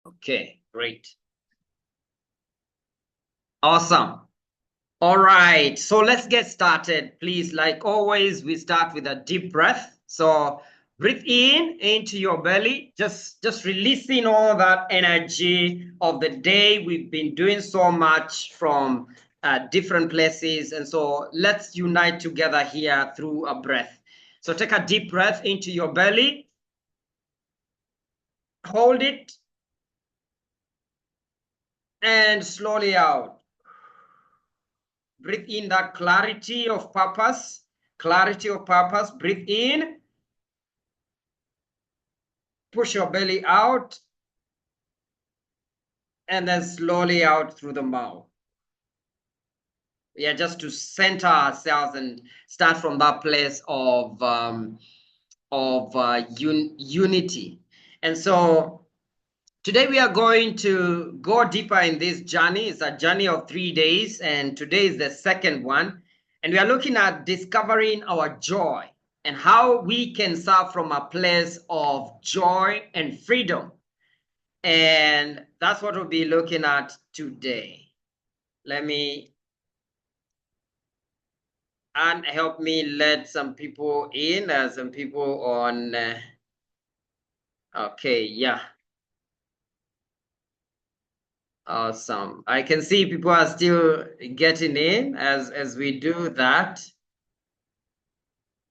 Okay, great. Awesome. All right, so let's get started. Please, like always, we start with a deep breath. So breathe in into your belly, just releasing all that energy of the day. We've been doing so much from different places. And so let's unite together here through a breath. So take a deep breath into your belly, hold it, and slowly out. Breathe in that clarity of purpose, clarity of purpose. Breathe in, push your belly out, and then slowly out through the mouth. Yeah, just to center ourselves and start from that place of unity. And so today we are going to go deeper in this journey. It's a journey of 3 days, and today is the second one. And we are looking at discovering our joy and how we can serve from a place of joy and freedom. And that's what we'll be looking at today. Let me, and help me let some people in, some people on, okay, yeah. Awesome. I can see people are still getting in as we do that.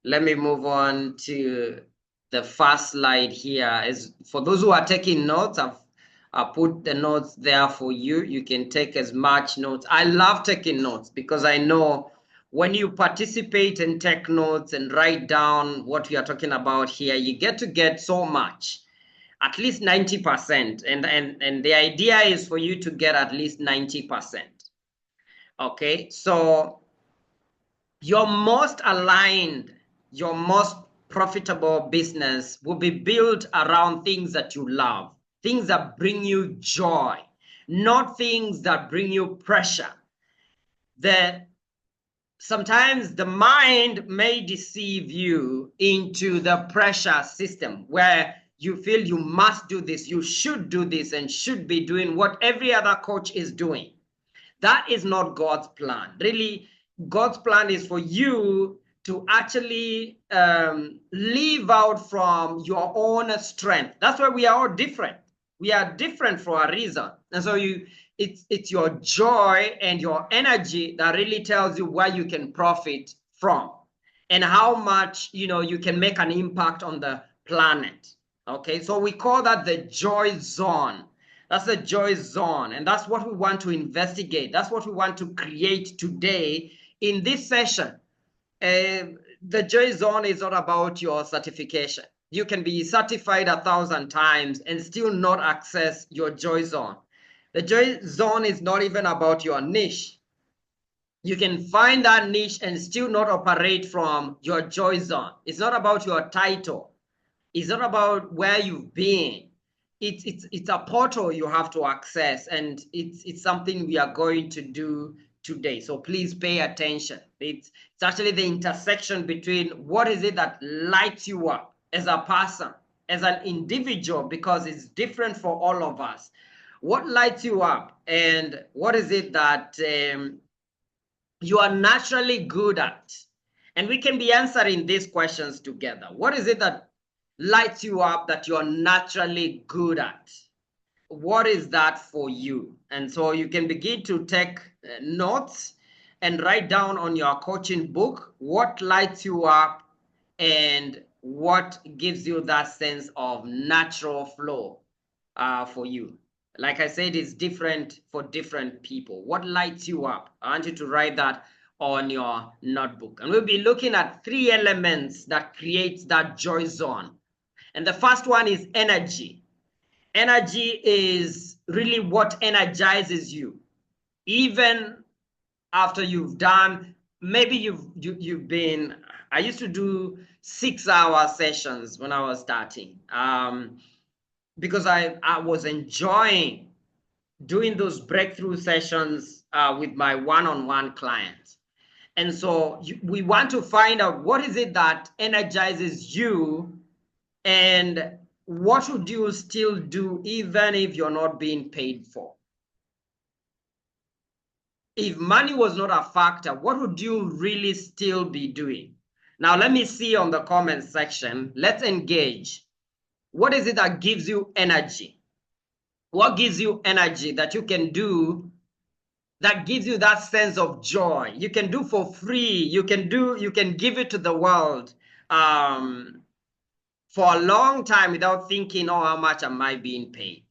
Let me move on to the first slide here. As for those who are taking notes, I've put the notes there for you. You can take as much notes. I love taking notes because I know when you participate and take notes and write down what we are talking about here, you get so much, at least 90%. And the idea is for you to get at least 90%. Okay, so your most aligned, your most profitable business will be built around things that you love, things that bring you joy, not things that bring you pressure. Sometimes the mind may deceive you into the pressure system where you feel you must do this, you should do this, and should be doing what every other coach is doing. That is not God's plan. Really, God's plan is for you to actually live out from your own strength. That's why we are all different. We are different for a reason. And so it's your joy and your energy that really tells you where you can profit from and how much you can make an impact on the planet. Okay, so we call that the joy zone. That's the joy zone, and that's what we want to investigate. That's what we want to create today in this session. The joy zone is not about your certification. You can be certified 1,000 times and still not access your joy zone. The joy zone is not even about your niche. You can find that niche and still not operate from your joy zone. It's not about your title. It's not about where you've been. It's a portal you have to access, and it's something we are going to do today. So please pay attention. It's actually the intersection between what is it that lights you up as a person, as an individual, because it's different for all of us. What lights you up, and what is it that you are naturally good at? And we can be answering these questions together. What is it that lights you up, that you're naturally good at? What is that for you? And so you can begin to take notes and write down on your coaching book what lights you up and what gives you that sense of natural flow for you. Like I said, it's different for different people. What lights you up? I want you to write that on your notebook. And we'll be looking at 3 elements that create that joy zone. And the first one is energy. Energy is really what energizes you. Even after you've done, maybe you've been, I used to do 6-hour sessions when I was starting. Because I was enjoying doing those breakthrough sessions with my one-on-one clients. And so we want to find out what is it that energizes you, and what would you still do even if you're not being paid for? If money was not a factor, what would you really still be doing? Now, let me see on the comment section. Let's engage. What is it that gives you energy? What gives you energy that you can do, that gives you that sense of joy? You can do for free. You can give it to the world for a long time without thinking, oh, how much am I being paid?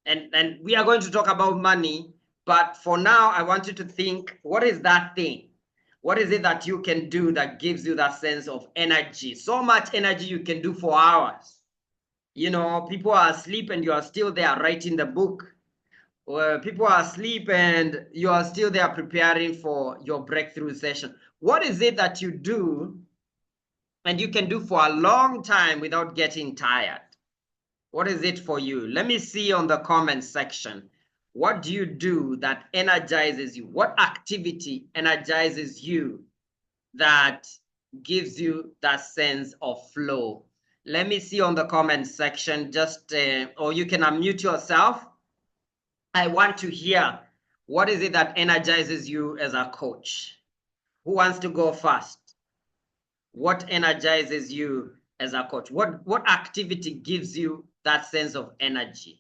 And we are going to talk about money, but for now, I want you to think, what is that thing? What is it that you can do that gives you that sense of energy? So much energy you can do for hours. You know, people are asleep and you are still there writing the book. Or people are asleep and you are still there preparing for your breakthrough session. What is it that you do and you can do for a long time without getting tired? What is it for you? Let me see on the comment section. What do you do that energizes you? What activity energizes you that gives you that sense of flow? Let me see on the comment section, just, or you can unmute yourself. I want to hear, what is it that energizes you as a coach? Who wants to go first? What energizes you as a coach? What activity gives you that sense of energy?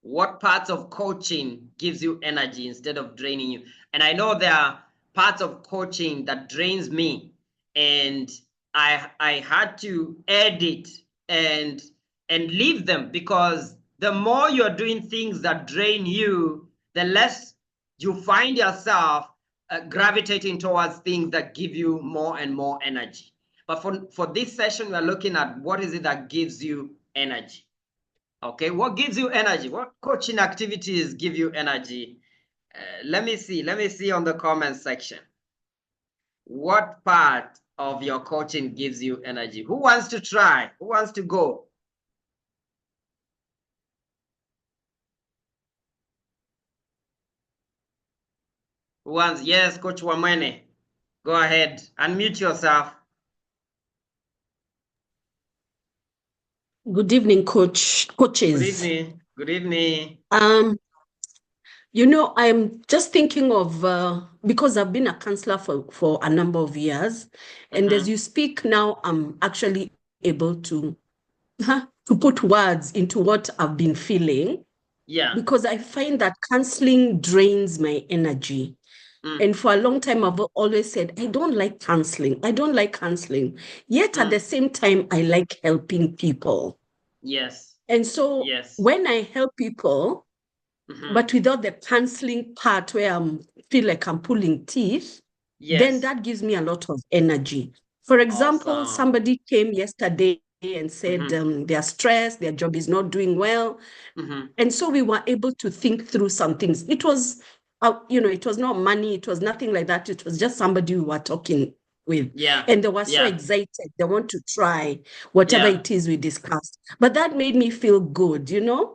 What parts of coaching gives you energy instead of draining you? And I know there are parts of coaching that drains me, and I had to edit and leave them, because the more you're doing things that drain you, the less you find yourself gravitating towards things that give you more and more energy. But for this session, we're looking at what is it that gives you energy. Okay, what gives you energy? What coaching activities give you energy? Let me see on the comment section. What part of your coaching gives you energy? Who wants to try? Who wants to go? Who wants? Yes, Coach Wamwene. Go ahead. Unmute yourself. Good evening, coaches. Good evening. Good evening. I'm just thinking of because I've been a counselor for a number of years, and as you speak now, I'm actually able to put words into what I've been feeling. Yeah. Because I find that counseling drains my energy. And for a long time, I've always said, I don't like counseling. I don't like counseling. Yet at the same time, I like helping people. Yes. And so when I help people, but without the counseling part where I feel like I'm pulling teeth, then that gives me a lot of energy. For example, somebody came yesterday and said they're stressed, their job is not doing well. And so we were able to think through some things. It was, it was not money, it was nothing like that. It was just somebody we were talking with. Yeah. And they were so excited. They want to try whatever it is we discussed. But that made me feel good,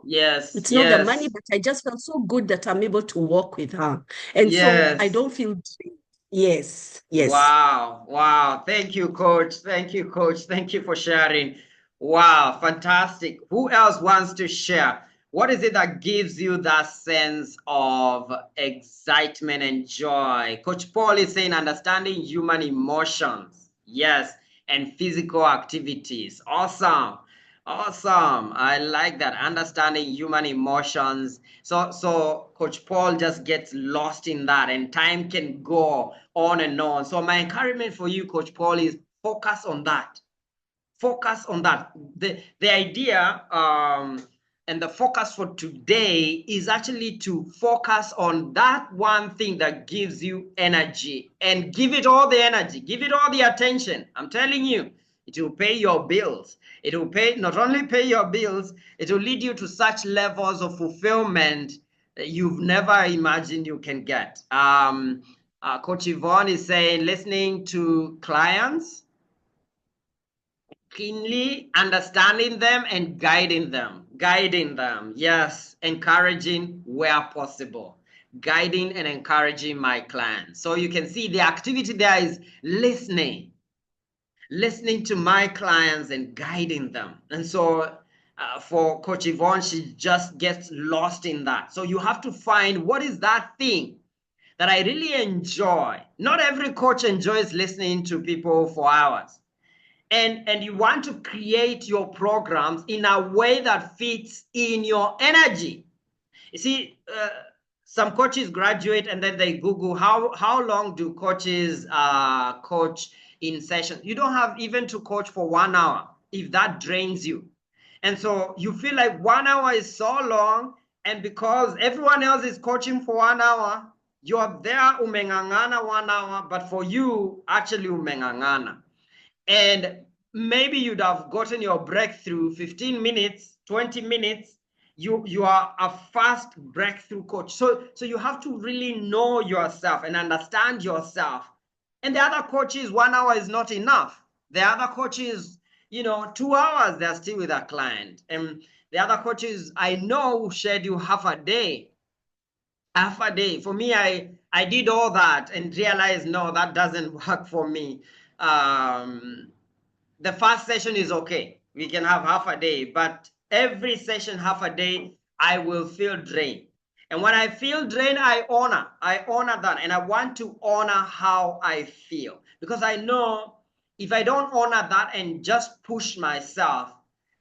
Yes. It's not the money, but I just felt so good that I'm able to walk with her. And so I don't feel drained. Yes. Wow. Wow. Thank you, Coach. Thank you, Coach. Thank you for sharing. Wow. Fantastic. Who else wants to share? What is it that gives you that sense of excitement and joy? Coach Paul is saying understanding human emotions. Yes. And physical activities. Awesome. Awesome. I like that. Understanding human emotions. So Coach Paul just gets lost in that, and time can go on and on. So my encouragement for you, Coach Paul, is focus on that. Focus on that. The idea and the focus for today is actually to focus on that one thing that gives you energy, and give it all the energy, give it all the attention. I'm telling you, it will pay your bills. It will not only pay your bills, it will lead you to such levels of fulfillment that you've never imagined you can get. Coach Yvonne is saying listening to clients keenly, understanding them and guiding them. Yes, encouraging where possible, guiding and encouraging my clients. So you can see the activity there is listening. listening to my clients and guiding them. And so for Coach Yvonne, she just gets lost in that. So you have to find what is that thing that I really enjoy. Not every coach enjoys listening to people for hours. And you want to create your programs in a way that fits in your energy. You see, some coaches graduate and then they Google how long do coaches coach in sessions. You don't have even to coach for 1 hour if that drains you. And so you feel like 1 hour is so long, and because everyone else is coaching for 1 hour, you're there umengangana 1 hour, but for you, actually umengangana. And maybe you'd have gotten your breakthrough 15 minutes, 20 minutes. You are a fast breakthrough coach. So you have to really know yourself and understand yourself. And the other coaches, 1 hour is not enough. The other coaches, 2 hours, they're still with a client. And the other coaches I know schedule half a day. Half a day. For me, I did all that and realized, no, that doesn't work for me. The first session is okay. We can have half a day, but every session, half a day, I will feel drained. And when I feel drained, I honor that. And I want to honor how I feel, because I know if I don't honor that and just push myself,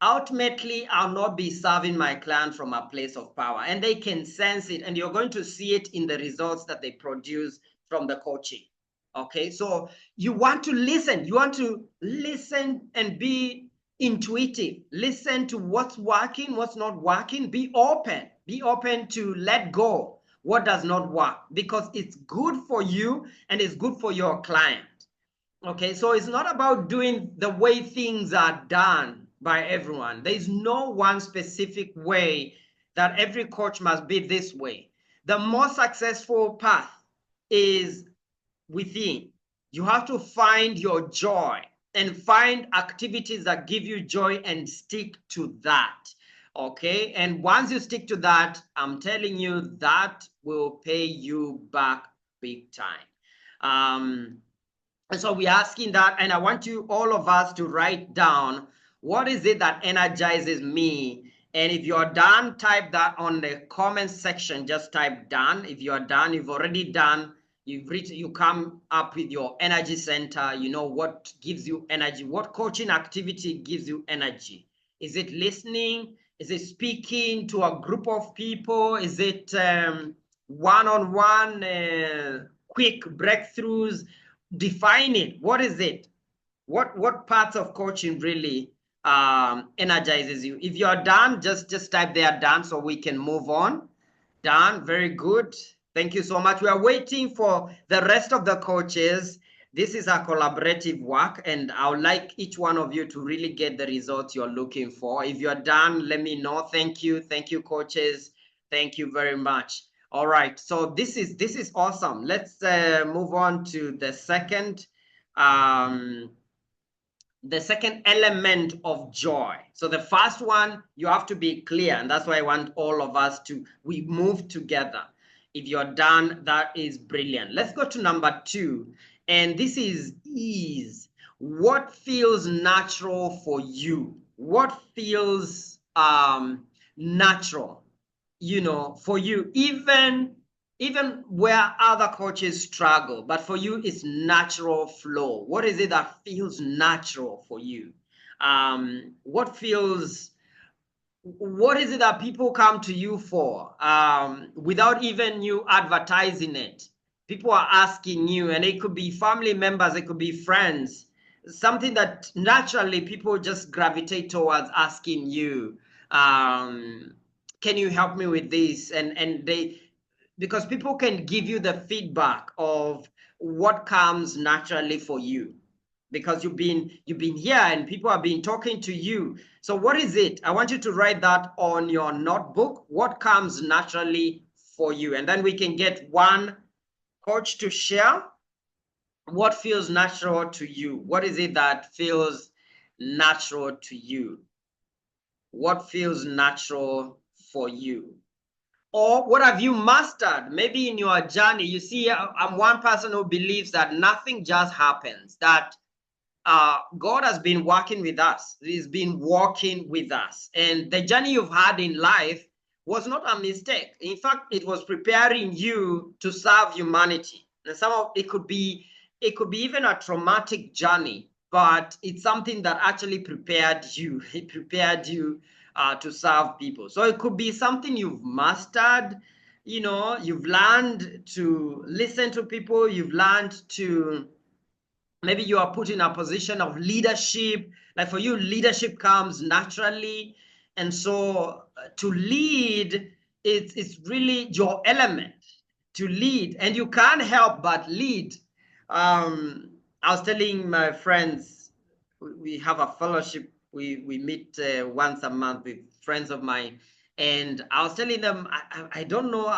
ultimately, I'll not be serving my client from a place of power, and they can sense it, and you're going to see it in the results that they produce from the coaching. Okay, so you want to listen. You want to listen and be intuitive. Listen to what's working, what's not working. Be open. Be open to let go what does not work, because it's good for you and it's good for your client. Okay, so it's not about doing the way things are done by everyone. There's no one specific way that every coach must be this way. The most successful path is within. You have to find your joy and find activities that give you joy and stick to that. Okay, and once you stick to that, I'm telling you, that will pay you back big time. And so we're asking that, and I want you, all of us, to write down what is it that energizes me. And if you're done, type that on the comment section. Just type done. If you're done, you've already done. You come up with your energy center. You know what gives you energy. What coaching activity gives you energy? Is it listening? Is it speaking to a group of people? Is it one-on-one quick breakthroughs? Define it. What is it? What parts of coaching really energizes you? If you're done, just type there done so we can move on. Done. Very good. Thank you so much. We are waiting for the rest of the coaches. This is a collaborative work, and I would like each one of you to really get the results you're looking for. If you're done, let me know. Thank you. Thank you, coaches. Thank you very much. All right, so this is awesome. Let's move on to the second element of joy. So the first one, you have to be clear, and that's why I want all of us we move together. If you're done, that is brilliant. Let's go to number 2, and this is ease. What feels natural for you? What feels natural, for you, even where other coaches struggle, but for you it's natural flow. What is it that feels natural for you? What is it that people come to you for without even you advertising it? People are asking you, and it could be family members, it could be friends, something that naturally people just gravitate towards asking you, can you help me with this? And they, because people can give you the feedback of what comes naturally for you, because you've been here and people have been talking to you. So what is it? I want you to write that on your notebook. What comes naturally for you? And then we can get one coach to share what feels natural to you. What is it that feels natural to you? What feels natural for you? Or what have you mastered? Maybe in your journey, you see, I'm one person who believes that nothing just happens, that God has been working with us. He's been walking with us. And the journey you've had in life was not a mistake. In fact, it was preparing you to serve humanity. And some of it could be even a traumatic journey, but it's something that actually prepared you. It prepared you to serve people. So it could be something you've mastered. You know, you've learned to listen to people. You've learned to, maybe you are put in a position of leadership. Like for you, leadership comes naturally. And so to lead, it's really your element to lead. And you can't help but lead. I was telling my friends, we have a fellowship. We meet once a month with friends of mine. And I was telling them, I don't know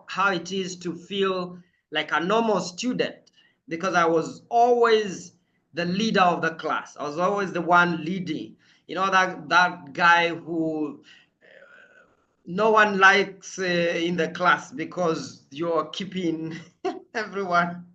how it is to feel like a normal student, because I was always the leader of the class. I was always the one leading. You know, that guy who no one likes in the class because you're keeping everyone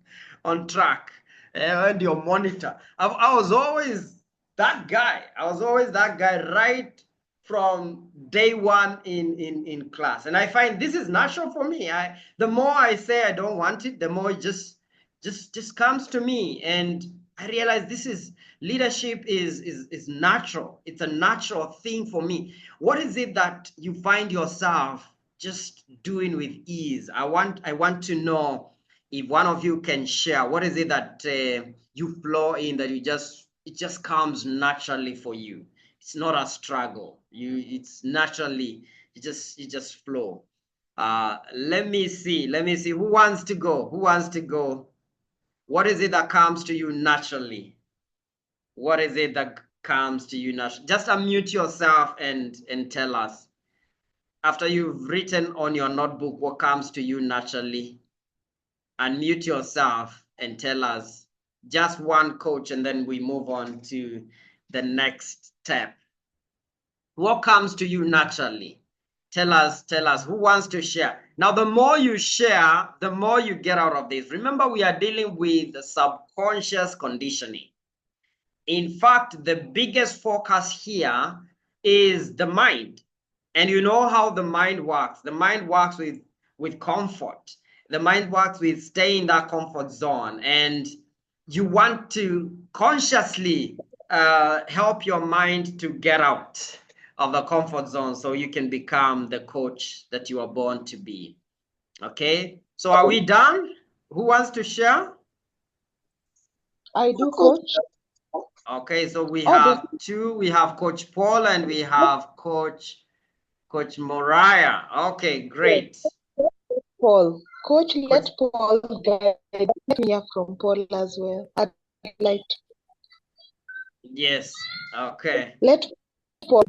on track and your monitor. I was always that guy. I was always that guy right from day one in class. And I find this is natural for me. The more I say I don't want it, the more it just comes to me. And I realize this is leadership is natural. It's a natural thing for me. What is it that you find yourself just doing with ease? I want to know if one of you can share. What is it that you flow in, that it just comes naturally for you? It's not a struggle. It's naturally, you just flow. Let me see who wants to go. What is it that comes to you naturally? What is it that comes to you naturally? Just unmute yourself and tell us. After you've written on your notebook what comes to you naturally, unmute yourself and tell us just one coach, and then we move on to the next step. What comes to you naturally? Tell us who wants to share. Now, the more you share, the more you get out of this. Remember, we are dealing with the subconscious conditioning. In fact, the biggest focus here is the mind. And you know how the mind works. The mind works with comfort. The mind works with staying in that comfort zone. And you want to consciously help your mind to get out of the comfort zone so you can become the coach that you are born to be. Okay? So are we done? Who wants to share? I do, coach. Okay, so we have two. We have Coach Paul and we have Coach Moriah. Okay, great. Paul. Coach, let Paul guide. Let me hear from Paul as well. I'd like to. Yes, okay. Let Paul.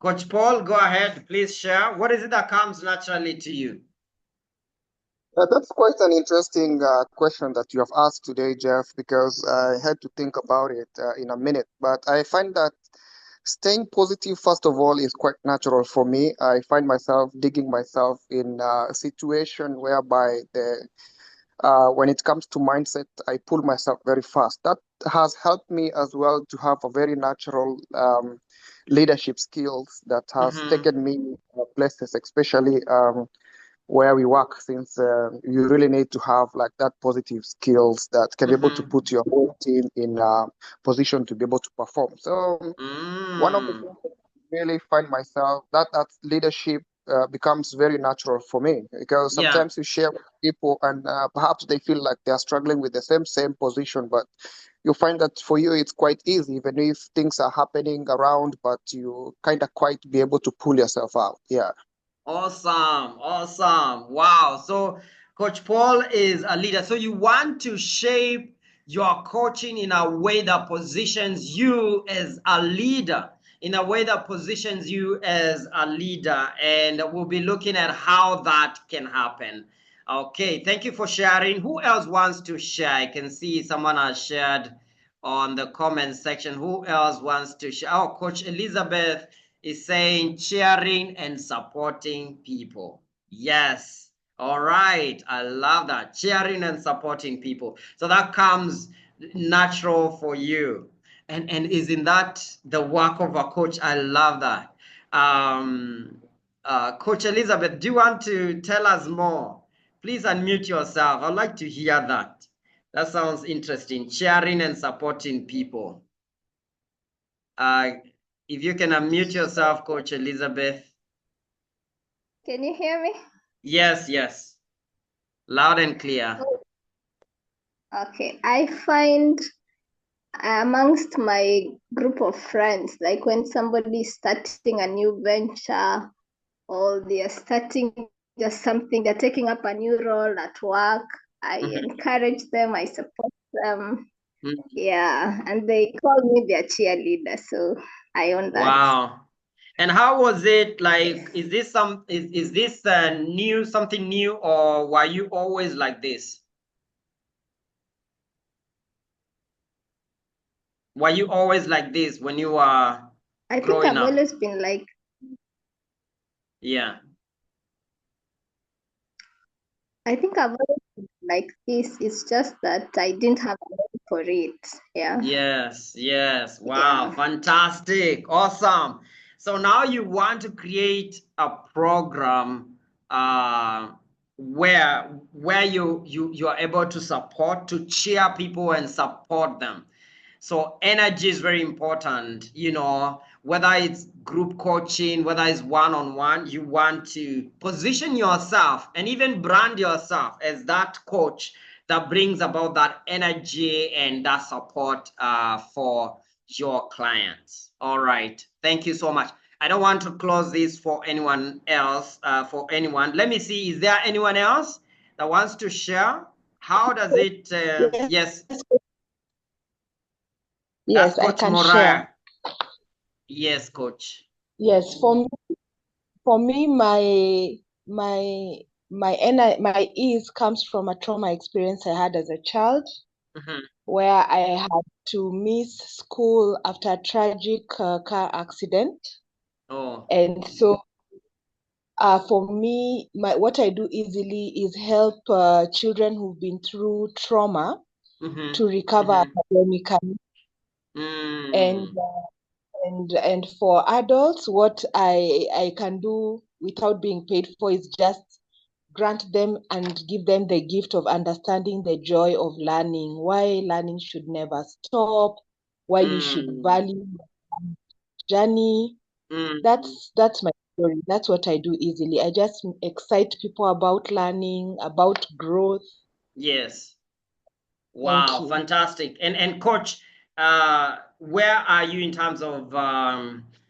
Coach Paul, go ahead. Please share. What is it that comes naturally to you? That's quite an interesting question that you have asked today, Jeff, because I had to think about it in a minute. But I find that staying positive, first of all, is quite natural for me. I find myself digging myself in a situation whereby when it comes to mindset, I pull myself very fast. That has helped me as well to have a very natural leadership skills that has taken me places, especially where we work, since you really need to have like that positive skills that can be able to put your whole team in a position to be able to perform. So one of the things that I really find myself, that leadership becomes very natural for me, because sometimes you share with people and perhaps they feel like they are struggling with the same position, but you find that for you it's quite easy, even if things are happening around, but you kind of quite be able to pull yourself out. Yeah. Awesome. Wow. So Coach Paul is a leader. So you want to shape your coaching in a way that positions you as a leader, and we'll be looking at how that can happen. Okay, thank you for sharing. Who else wants to share? I can see someone has shared on the comment section. Who else wants to share? Oh, Coach Elizabeth is saying cheering and supporting people. Yes. All right. I love that. Cheering and supporting people. So that comes natural for you. And isn't that the work of a coach? I love that. Coach Elizabeth, do you want to tell us more? Please unmute yourself. I'd like to hear that. That sounds interesting. Sharing and supporting people. If you can unmute yourself, Coach Elizabeth. Can you hear me? Yes, yes. Loud and clear. Okay. I find amongst my group of friends, like when somebody is starting a new venture or they are starting just something, they're taking up a new role at work, I encourage them, I support them. Yeah, and they call me their cheerleader, so I own that. Wow. And how was it like? Is this new, something new, or were you always like this? Were you always like this when you were I think growing I've up? always been like, Yeah. I think I've always been like this. It's just that I didn't have a name for it. Yeah. Yes, yes. Wow, Yeah. fantastic. Awesome. So now you want to create a program where you are able to support, to cheer people and support them. So energy is very important, you know, whether it's group coaching, whether it's one-on-one, you want to position yourself and even brand yourself as that coach that brings about that energy and that support for your clients. All right. Thank you so much. I don't want to close this for anyone else, for anyone. Let me see. Is there anyone else that wants to share? How does it? Yes. Yes, That's I Coach can Moriah. share. Yes, Coach. Yes, for me, my ease comes from a trauma experience I had as a child, where I had to miss school after a tragic car accident. Oh. And so for me, what I do easily is help children who've been through trauma to recover academically. And for adults, what I can do without being paid for is just grant them and give them the gift of understanding the joy of learning, why learning should never stop, why you should value your journey. That's my story. That's what I do easily. I just excite people about learning, about growth. Yes. Wow, fantastic. And Coach, where are you in terms of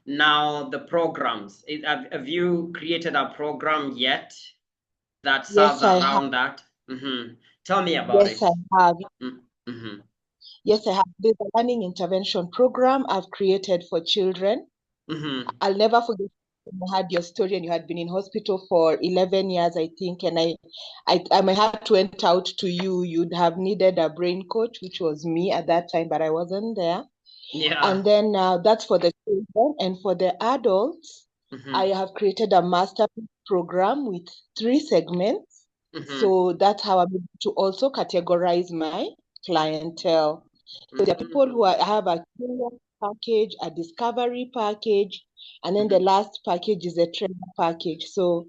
now the programs? Have you created a program yet that serves Yes, I around have. that? Tell me about Yes, it. I have. Mm-hmm. Yes, I have. There's a learning intervention program I've created for children. I'll never forget when I had your story and you had been in hospital for 11 years, I think, and my heart went out to you. You'd have needed a brain coach, which was me at that time, but I wasn't there. Yeah. And then that's for the children. And for the adults, I have created a master program with 3 segments. So that's how I'm able to also categorize my clientele. So there are people who have a curious package, a discovery package, and then the last package is a trainer package. So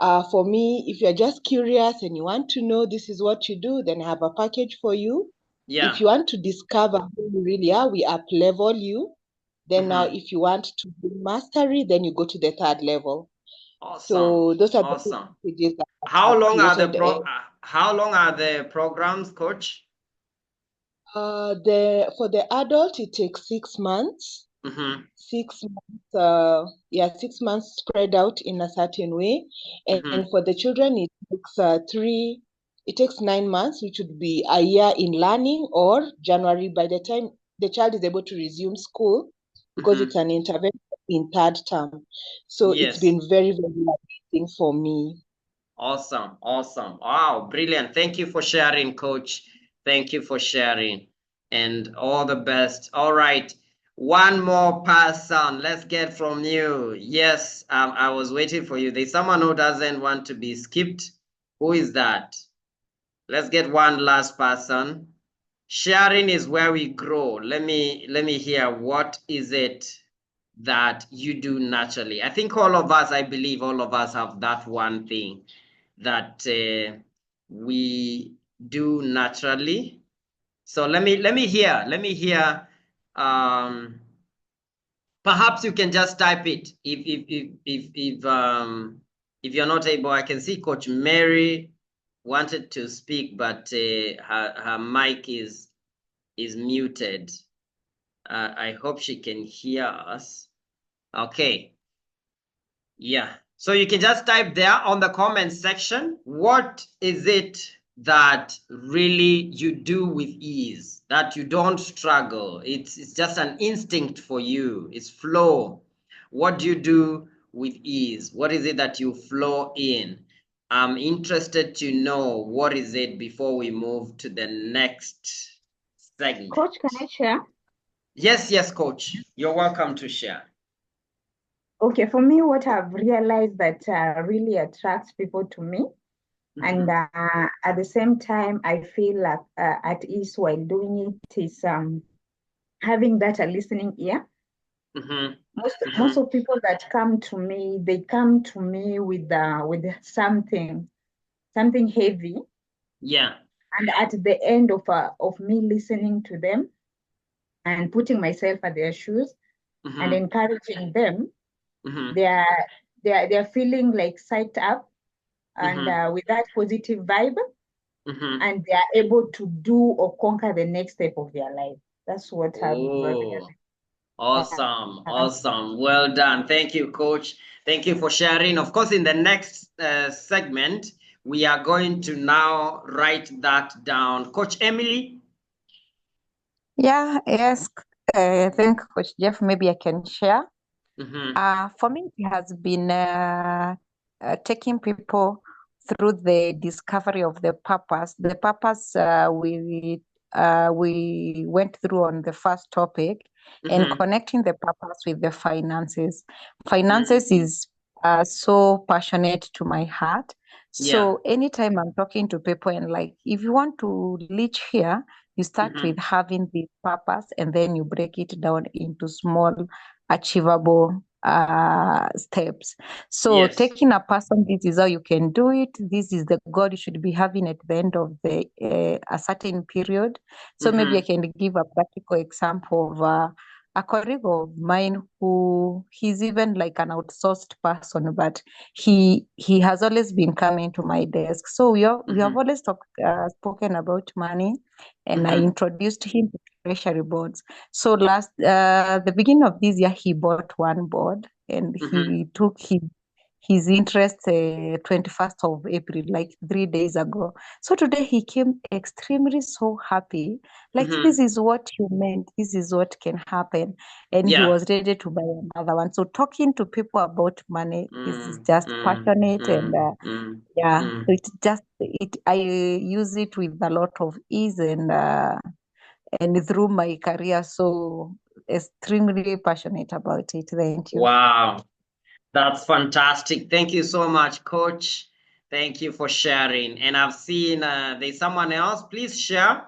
for me, if you're just curious and you want to know this is what you do, then I have a package for you. Yeah. If you want to discover who you really are, we up level you. Then now, if you want to do mastery, then you go to the 3rd level. Awesome. So those are awesome. the packages that How I've long are created. how long are the programs, Coach? For the adult, it takes 6 months. 6 months, 6 months spread out in a certain way. And for the children, it takes 9 months, which would be a year in learning, or January by the time the child is able to resume school, because it's an intervention in 3rd term. So it's been very, very amazing for me. Awesome. Awesome. Wow, brilliant. Thank you for sharing, Coach. Thank you for sharing. And all the best. All right. One more person. Let's get from you. Yes, I was waiting for you. There's someone who doesn't want to be skipped. Who is that? Let's get one last person. Sharing is where we grow. Let me hear, what is it that you do naturally? I think all of us, I believe all of us have that one thing that we do naturally. So let me hear. Perhaps you can just type it if you're not able. I can see Coach Mary wanted to speak, but her mic is muted. I hope she can hear us. Okay. Yeah. So you can just type there on the comment section, what is it that really you do with ease, that you don't struggle? It's just an instinct for you. It's flow. What do you do with ease? What is it that you flow in? I'm interested to know what is it before we move to the next segment. Coach, can I share? Yes, Coach. You're welcome to share. Okay, for me, what I've realized that really attracts people to me, and at the same time, I feel like at ease while doing it, is having that a listening ear. Most of people that come to me, they come to me with something heavy. Yeah. And at the end of me listening to them and putting myself at their shoes and encouraging them, they're feeling like psyched up and with that positive vibe, and they are able to do or conquer the next step of their life. That's what I've realized. Awesome. Well done. Thank you, Coach. Thank you for sharing. Of course, in the next segment, we are going to now write that down. Coach Emily? Yes. I think Coach Jeff, maybe I can share. For me, it has been taking people through the discovery of the purpose. The purpose we went through on the first topic, and connecting the purpose with the finances. Finances is so passionate to my heart. So anytime I'm talking to people and like, if you want to reach here, you start with having the purpose, and then you break it down into small, achievable steps. So taking a person, this is how you can do it. This is the goal you should be having at the end of the a certain period. So maybe I can give a practical example of a colleague of mine who he's even like an outsourced person, but he has always been coming to my desk. So we have always spoken about money, and I introduced him to treasury boards. So the beginning of this year, he bought one board, and he took his interest 21st of April, like 3 days ago. So today he came extremely so happy, like this is what you meant, this is what can happen, and he was ready to buy another one. So talking to people about money is just passionate, and so it's just I use it with a lot of ease, and through my career, so extremely passionate about it. Thank you. Wow, that's fantastic. Thank you so much, Coach. Thank you for sharing. And I've seen there's someone else. Please share.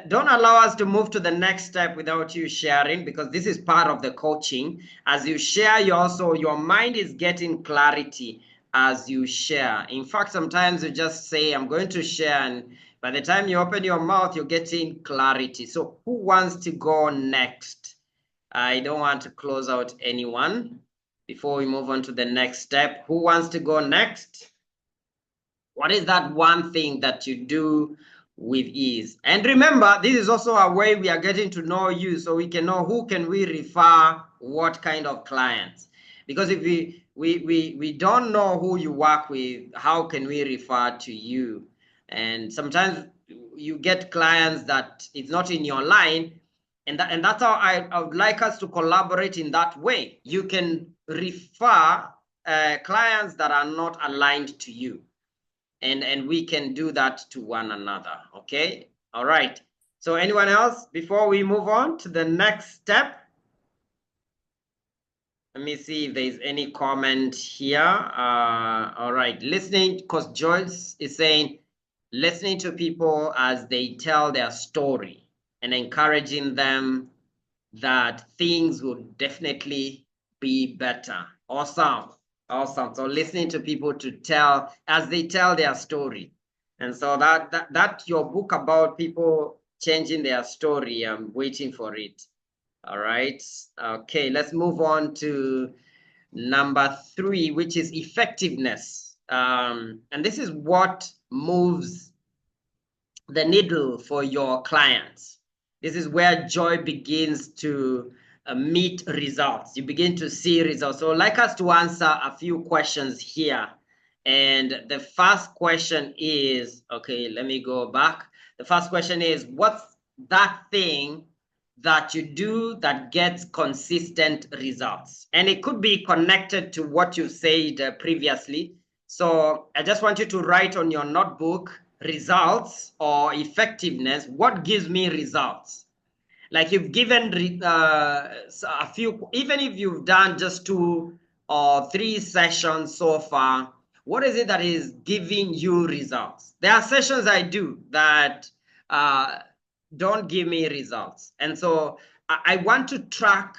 Don't allow us to move to the next step without you sharing, because this is part of the coaching. As you share, your mind is getting clarity as you share. In fact, sometimes you just say, I'm going to share, and by the time you open your mouth, you're getting clarity. So who wants to go next? I don't want to close out anyone before we move on to the next step. Who wants to go next? What is that one thing that you do with ease? And remember, this is also a way we are getting to know you, so we can know who can we refer, what kind of clients. Because if we don't know who you work with, how can we refer to you? And sometimes you get clients that it's not in your line, and that's how I would like us to collaborate in that way. You can refer clients that are not aligned to you. And we can do that to one another. Okay. All right. So anyone else before we move on to the next step? Let me see if there's any comment here. All right. Listening, because Joyce is saying, listening to people as they tell their story. and encouraging them that things will definitely be better. Awesome. Awesome. So listening to people to tell as they tell their story. And so that your book about people changing their story, I'm waiting for it. All right. Okay, let's move on to number 3, which is effectiveness. And this is what moves the needle for your clients. This is where joy begins to meet results. You begin to see results. So I'd like us to answer a few questions here. And the first question is, okay, let me go back. The first question is, what's that thing that you do that gets consistent results? And it could be connected to what you said previously. So I just want you to write on your notebook results or effectiveness. What gives me results? Like you've given a few, even if you've done just 2 or 3 sessions so far, what is it that is giving you results? There are sessions I do that don't give me results. And so I want to track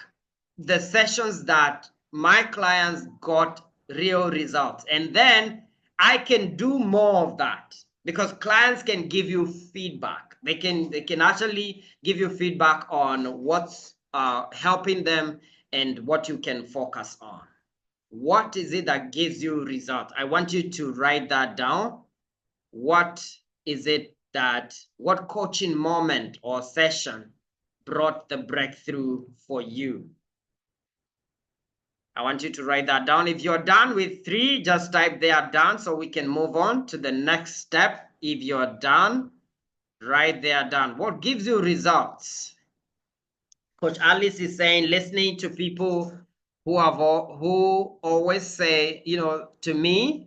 the sessions that my clients got real results. And then I can do more of that because clients can give you feedback. They can actually give you feedback on what's helping them and what you can focus on. What is it that gives you results? I want you to write that down. What is it what coaching moment or session brought the breakthrough for you? I want you to write that down. If you're done with 3, just type there done so we can move on to the next step. If you're done, write there done. What gives you results? Coach Alice is saying, listening to people who always say, to me,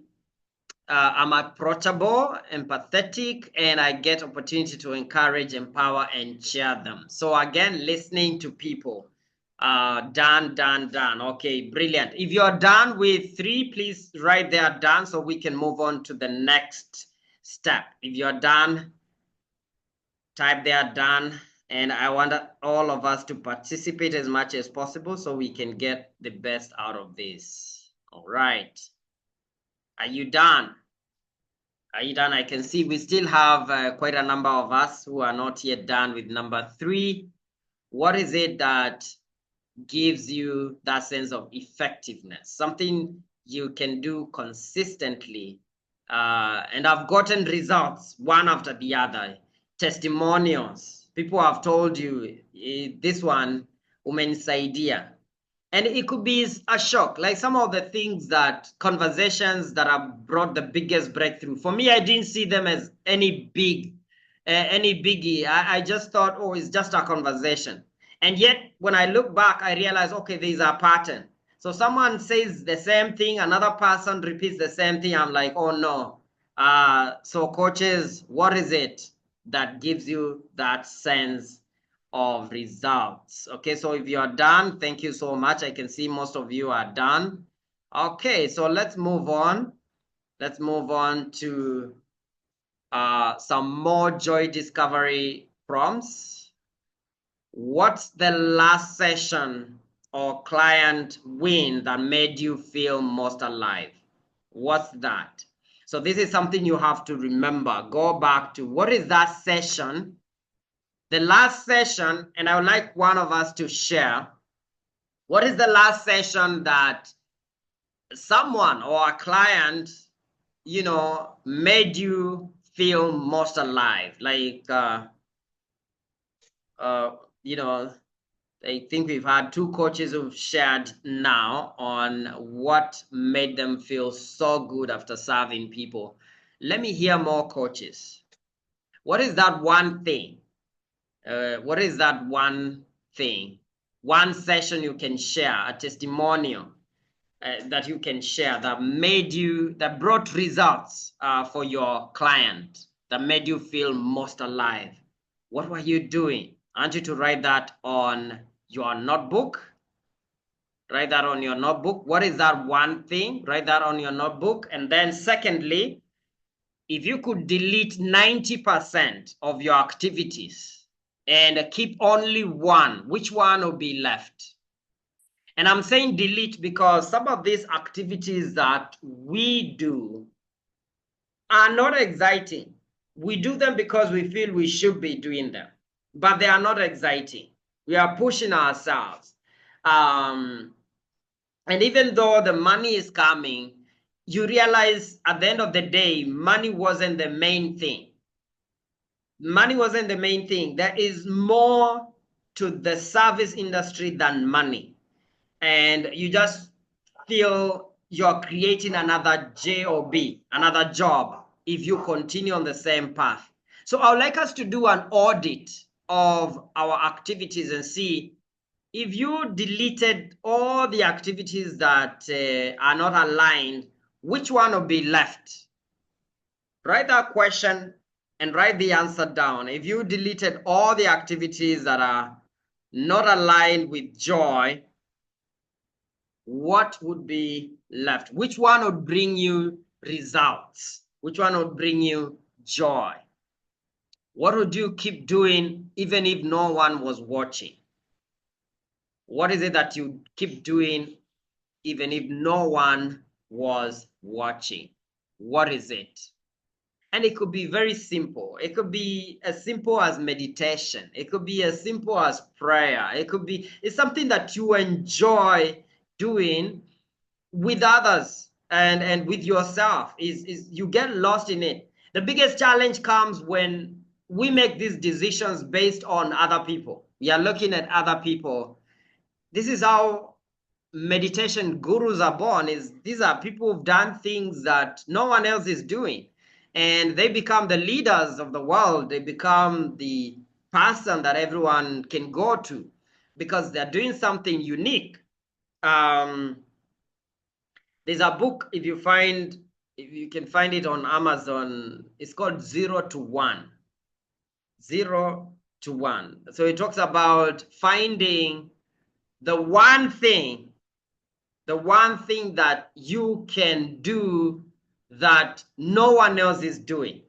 I'm approachable, empathetic, and I get opportunity to encourage, empower, and cheer them. So again, listening to people. Done. Okay, brilliant. If you're done with 3, please write there done so we can move on to the next step. If you're done, type there done. And I want all of us to participate as much as possible so we can get the best out of this. All right. Are you done? Are you done? I can see we still have quite a number of us who are not yet done with number 3. What is it that gives you that sense of effectiveness? Something you can do consistently. And I've gotten results one after the other. Testimonials. People have told you, this one, umenisaidia. And it could be a shock, like some of the conversations that have brought the biggest breakthrough. For me, I didn't see them as any biggie. I just thought, oh, it's just a conversation. And yet, when I look back, I realize, okay, there's a pattern. So someone says the same thing, another person repeats the same thing. I'm like, oh no. So coaches, what is it that gives you that sense of results? Okay, so if you're done, thank you so much. I can see most of you are done. Okay, so let's move on. Let's move on to some more joy discovery prompts. What's the last session or client win that made you feel most alive? What's that? So this is something you have to remember. Go back to what is that session? The last session, and I would like one of us to share, what is the last session that someone or a client, made you feel most alive? Like, I think we've had 2 coaches who've shared now on what made them feel so good after serving people. Let me hear more coaches. What is that one thing? What is that one thing? One session you can share, a testimonial that you can share that brought results for your client, that made you feel most alive. What were you doing? I want you to write that on your notebook. Write that on your notebook. What is that one thing? Write that on your notebook. And then secondly, if you could delete 90% of your activities and keep only one, which one will be left? And I'm saying delete because some of these activities that we do are not exciting. We do them because we feel we should be doing them, but they are not exciting. We are pushing ourselves. And even though the money is coming, you realize at the end of the day, money wasn't the main thing. Money wasn't the main thing. There is more to the service industry than money. And you just feel you're creating another job, another job, if you continue on the same path. So I would like us to do an audit of our activities and see if you deleted all the activities that are not aligned, which one will be left? Write that question and write the answer down. If you deleted all the activities that are not aligned with joy, what would be left? Which one would bring you results? Which one would bring you joy? What would you keep doing even if no one was watching? What is it that you keep doing even if no one was watching? What is it? And it could be very simple. It could be as simple as meditation. It could be as simple as prayer. It's something that you enjoy doing with others and with yourself. Is you get lost in it. The biggest challenge comes when we make these decisions based on other people. We are looking at other people. This is how meditation gurus are born. These are people who've done things that no one else is doing. And they become the leaders of the world. They become the person that everyone can go to because they're doing something unique. There's a book, if you can find it on Amazon, it's called 0 to 1. 0 to 1. So it talks about finding the one thing that you can do that no one else is doing.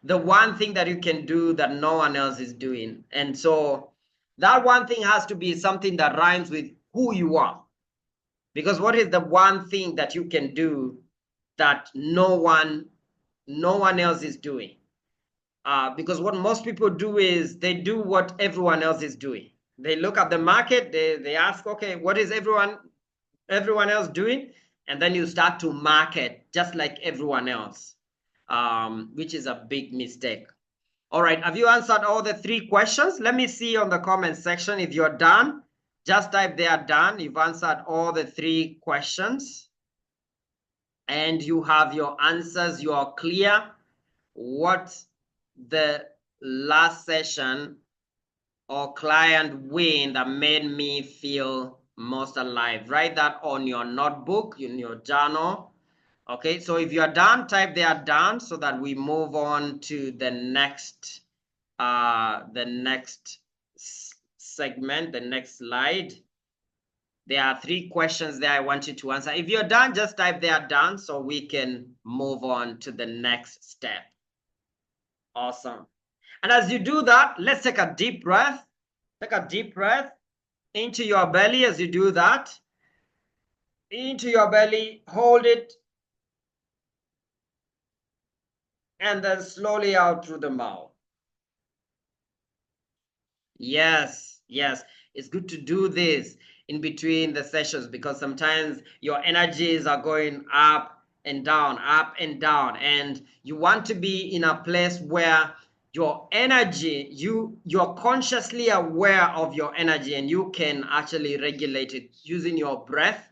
The one thing that you can do that no one else is doing. And so that one thing has to be something that rhymes with who you are. Because what is the one thing that you can do that no one else is doing? Because what most people do is they do what everyone else is doing. They look at the market, they ask, okay, what is everyone else doing? And then you start to market just like everyone else, which is a big mistake. All right, have you answered all the 3 questions? Let me see on the comment section if you're done. Just type there done. You've answered all the 3 questions and you have your answers. You are clear what the last session or client win that made me feel most alive. Write that on your notebook, in your journal. Okay, so if you're done, type there done so that we move on to the next segment, the next slide. There are 3 questions there I want you to answer. If you're done, just type there done so we can move on to the next step. Awesome. And as you do that, let's take a deep breath. Take a deep breath into your belly as you do that. Into your belly, hold it. And then slowly out through the mouth. Yes, yes. It's good to do this in between the sessions because sometimes your energies are going up and down, and you want to be in a place where your energy, you're consciously aware of your energy and you can actually regulate it using your breath,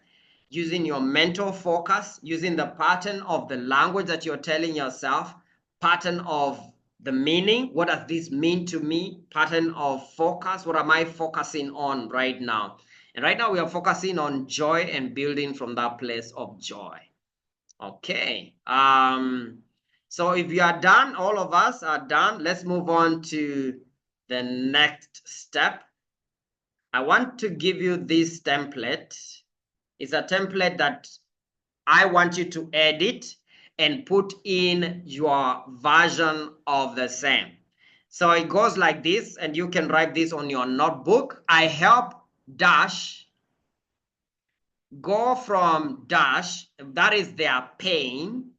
using your mental focus, using the pattern of the language that you're telling yourself, pattern of the meaning. What does this mean to me? Pattern of focus. What am I focusing on right now? And right now we are focusing on joy and building from that place of joy. Okay. So if you are done, all of us are done. Let's move on to the next step. I want to give you this template. It's a template that I want you to edit and put in your version of the same. So it goes like this, and you can write this on your notebook. I help dash go from dash, that is their pain.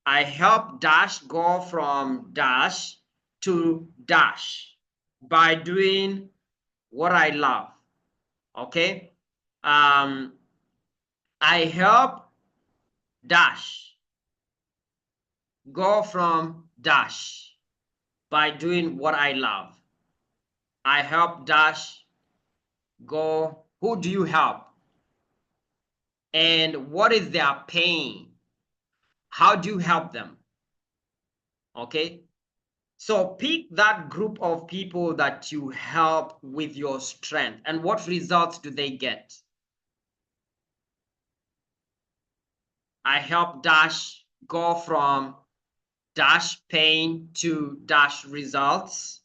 I help dash go from dash to dash by doing what I love. Okay. I help dash go from dash by doing what I love. I help dash go. Who do you help? And what is their pain? How do you help them? Okay. So pick that group of people that you help with your strength, and what results do they get? I help dash go from dash pain to dash results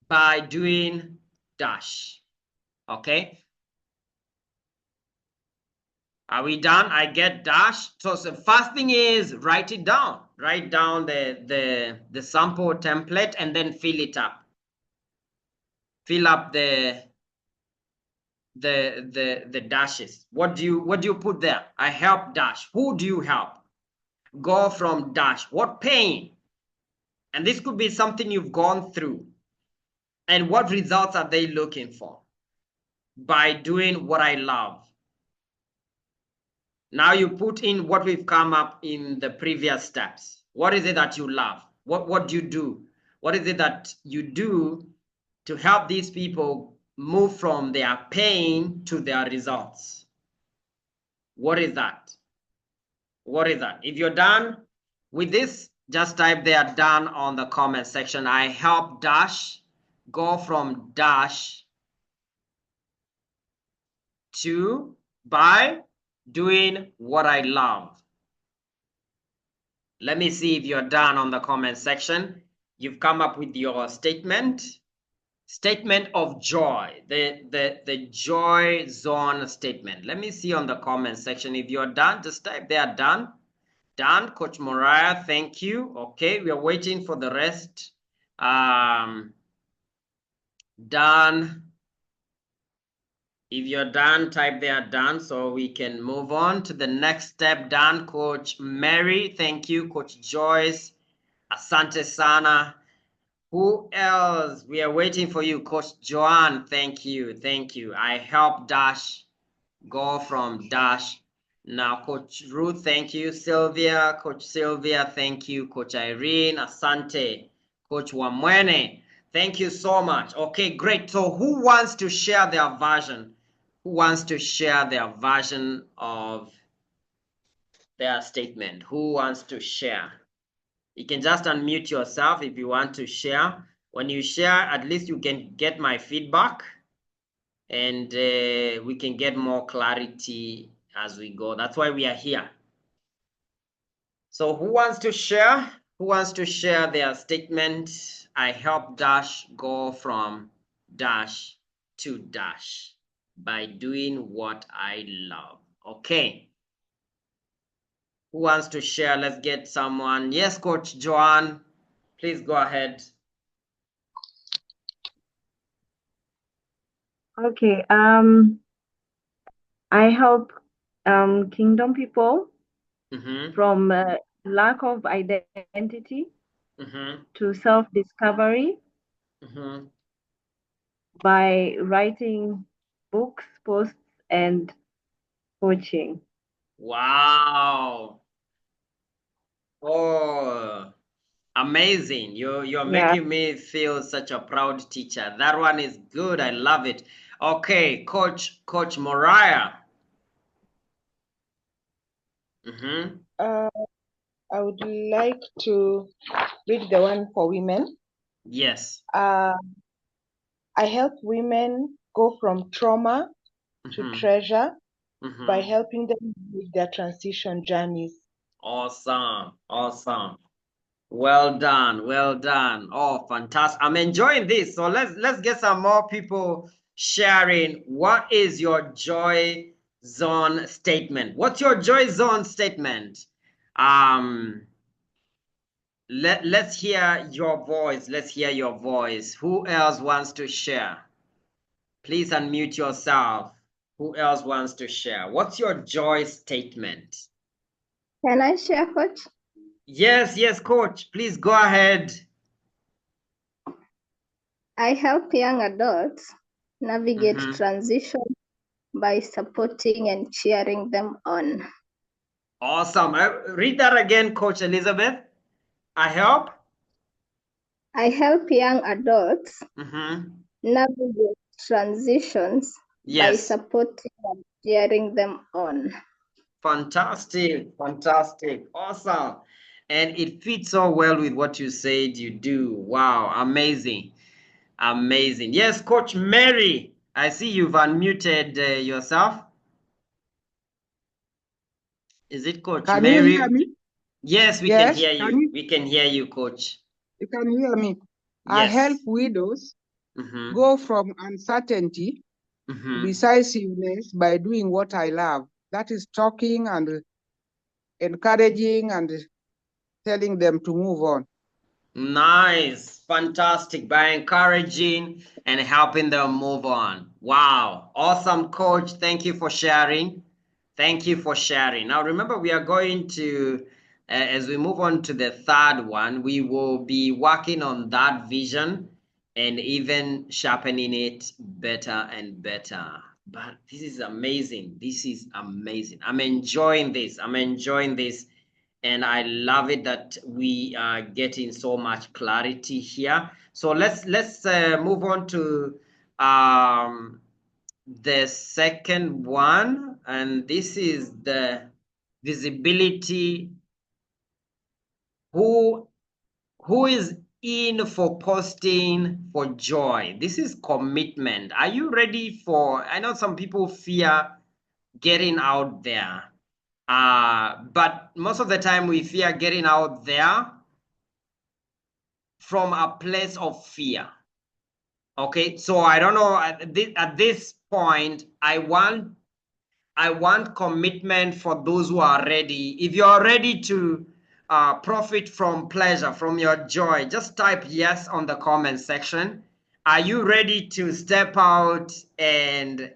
by doing dash. Okay. Are we done? I get dash. So the first thing is write it down. Write down the sample template and then fill it up. Fill up the dashes. What do you put there? I help dash. Who do you help? Go from dash. What pain? And this could be something you've gone through. And what results are they looking for? By doing what I love. Now you put in what we've come up in the previous steps. What is it that you love? What do you do? What is it that you do to help these people move from their pain to their results? What is that? What is that? If you're done with this, just type there done on the comment section. I help dash go from dash to by doing what I love. Let me see if you're done on the comment section. You've come up with your statement of joy, the joy zone statement. Let me see on the comment section. If you're done, just type there done. Done, Coach Moriah, thank you. Okay, we are waiting for the rest. Done. If you're done, type there done so we can move on to the next step. Done, Coach Mary, thank you. Coach Joyce, asante sana. Who else? We are waiting for you. Coach Joanne, thank you. Thank you. I help dash go from dash. Now, Coach Ruth, thank you. Sylvia, Coach Sylvia, thank you. Coach Irene, asante. Coach Wamwene, thank you so much. Okay, great. So who wants to share their version? Who wants to share their version of their statement? Who wants to share? You can just unmute yourself if you want to share. When you share, at least you can get my feedback and we can get more clarity as we go. That's why we are here. So who wants to share? Who wants to share their statement? I help dash go from dash to dash by doing what I love. Okay. Who wants to share? Let's get someone. Yes, Coach Joanne, please go ahead. Okay. I help kingdom people from lack of identity to self-discovery by writing books, posts, and coaching. Wow. Oh, amazing. You're making me feel such a proud teacher. That one is good. I love it. Okay, Coach Moriah. I would like to read the one for women. Yes. I help women go from trauma to treasure by helping them with their transition journeys. Awesome. Awesome. Well done. Well done. Oh, fantastic. I'm enjoying this. So let's get some more people sharing. What is your joy zone statement? What's your joy zone statement? Let's hear your voice. Let's hear your voice. Who else wants to share? Please unmute yourself. Who else wants to share? What's your joy statement? Can I share, Coach? Yes, yes, Coach. Please go ahead. I help young adults navigate transition by supporting and cheering them on. Awesome. Read that again, Coach Elizabeth. I help young adults navigate transitions by supporting and cheering them on. Fantastic, fantastic, awesome. And it fits so well with what you said you do. Wow, amazing, amazing. Yes, Coach Mary, I see you've unmuted yourself. Is it Coach Mary? Can you hear me? Yes, we can hear you. We can hear you, Coach. You can hear me. Yes. I help widows go from uncertainty to decisiveness by doing what I love. That is talking and encouraging and telling them to move on. Nice, fantastic, by encouraging and helping them move on. Wow, awesome, Coach. Thank you for sharing. Thank you for sharing. Now, remember, we are going to, as we move on to the third one, we will be working on that vision and even sharpening it better and better. But this is amazing. This is amazing. I'm enjoying this. I'm enjoying this. And I love it that we are getting so much clarity here. So let's move on to the second one, and this is the visibility. Who is in for posting for joy? This is commitment. Are you ready for? I know some people fear getting out there. But most of the time we fear getting out there from a place of fear. Okay, so I don't know, at this point, I want commitment for those who are ready. If you're ready to profit from pleasure, from your joy, just type yes on the comment section. Are you ready to step out and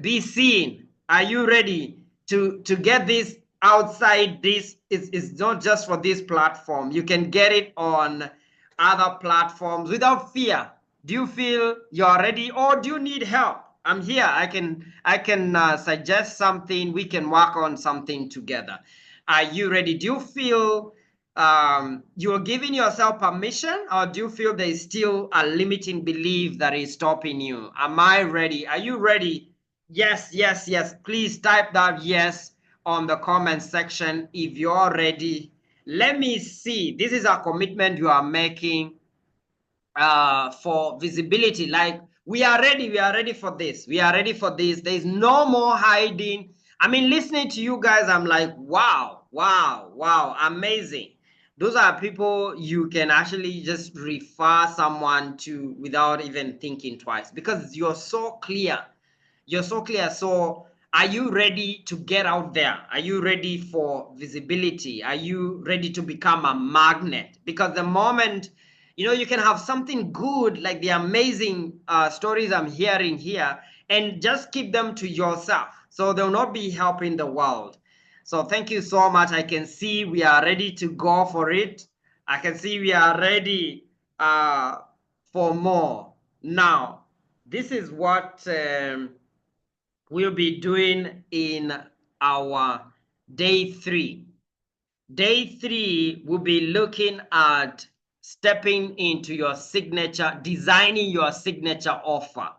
be seen? Are you ready to get this outside? This is not just for this platform. You can get it on other platforms without fear. Do you feel you're ready, or do you need help? I'm here. I can suggest something. We can work on something together. Are you ready? Do you feel you're giving yourself permission, or do you feel there is still a limiting belief that is stopping you? Am I ready? Are you ready? Yes, yes, yes. Please type that yes on the comment section if you're ready. Let me see. This is a commitment you are making for visibility. Like, we are ready for this. We are ready for this. There's no more hiding. I mean, listening to you guys, I'm like, wow, wow, wow, amazing. Those are people you can actually just refer someone to without even thinking twice, because you're so clear. You're so clear. So are you ready to get out there? Are you ready for visibility? Are you ready to become a magnet? Because the moment, you can have something good, like the amazing stories I'm hearing here, and just keep them to yourself, so they'll not be helping the world. So thank you so much. I can see we are ready to go for it. I can see we are ready for more. Now, this is what we'll be doing in our day 3. Day 3, we'll be looking at stepping into your signature, designing your signature offer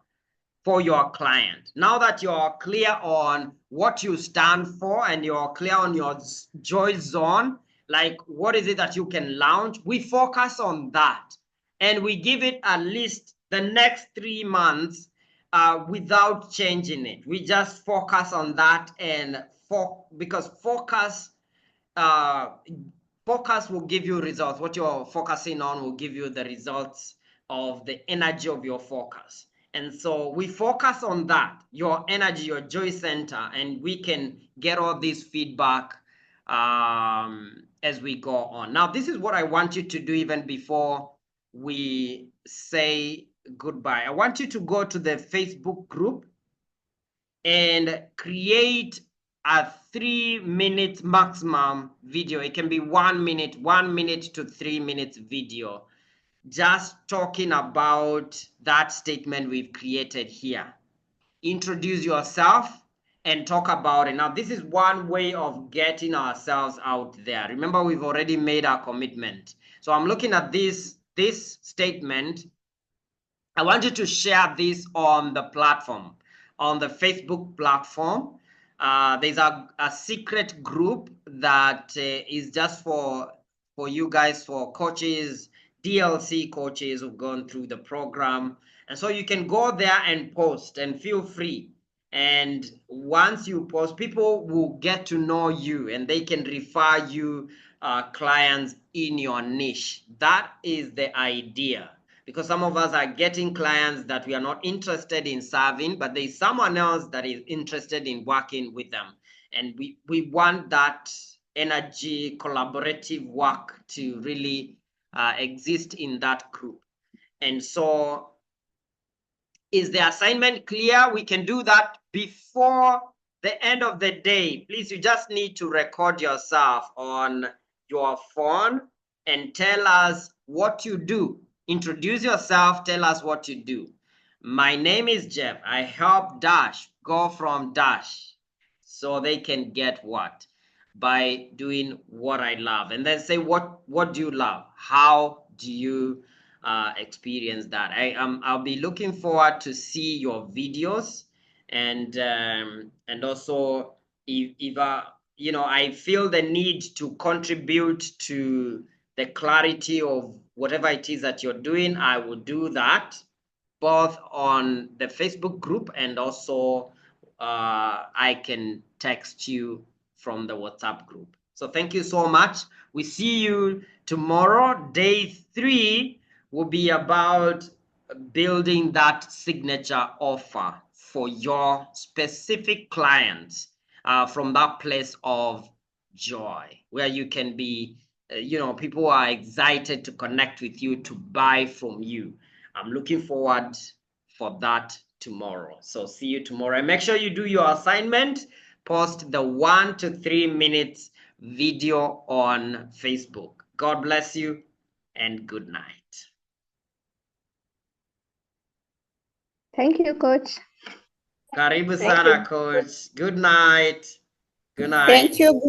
for your client. Now that you're clear on what you stand for and you're clear on your joy zone, like what is it that you can launch, we focus on that. And we give it at least the next 3 months without changing it. We just focus on that, and because focus will give you results. What you're focusing on will give you the results of the energy of your focus. And so we focus on that, your energy, your joy center, and we can get all this feedback as we go on. Now, this is what I want you to do even before we say goodbye. I want you to go to the Facebook group and create a 3-minute maximum video. It can be 1 minute, 1 minute to 3 minutes video, just talking about that statement we've created here. Introduce yourself and talk about it. Now, this is one way of getting ourselves out there. Remember, we've already made our commitment. So I'm looking at this statement. I want you to share this on the platform, on the Facebook platform. There's a secret group that is just for you guys, for coaches, D.L.C coaches who've gone through the program. And so you can go there and post, and feel free. And once you post, people will get to know you and they can refer you clients in your niche. That is the idea. Because some of us are getting clients that we are not interested in serving, but there's someone else that is interested in working with them. And we want that energy, collaborative work to really exist in that group. And so, is the assignment clear? We can do that before the end of the day. Please, you just need to record yourself on your phone and tell us what you do. Introduce yourself, tell us what you do. My name is Jeff. I help Dash go from Dash so they can get what? By doing what I love. And then say, what do you love? How do you experience that? I'll be looking forward to see your videos, and also if you know, I feel the need to contribute to the clarity of whatever it is that you're doing, I will do that both on the Facebook group, and also I can text you from the WhatsApp group. So thank you so much. We see you tomorrow. Day 3 will be about building that signature offer for your specific clients from that place of joy, where you can be, you know, people are excited to connect with you, to buy from you. I'm looking forward for that tomorrow. So see you tomorrow. And make sure you do your assignment. Post the 1 to 3 minutes video on Facebook. God bless you and good night. Thank you, Coach. Karibu Thank sana, you. Coach. Good night. Good night. Thank you.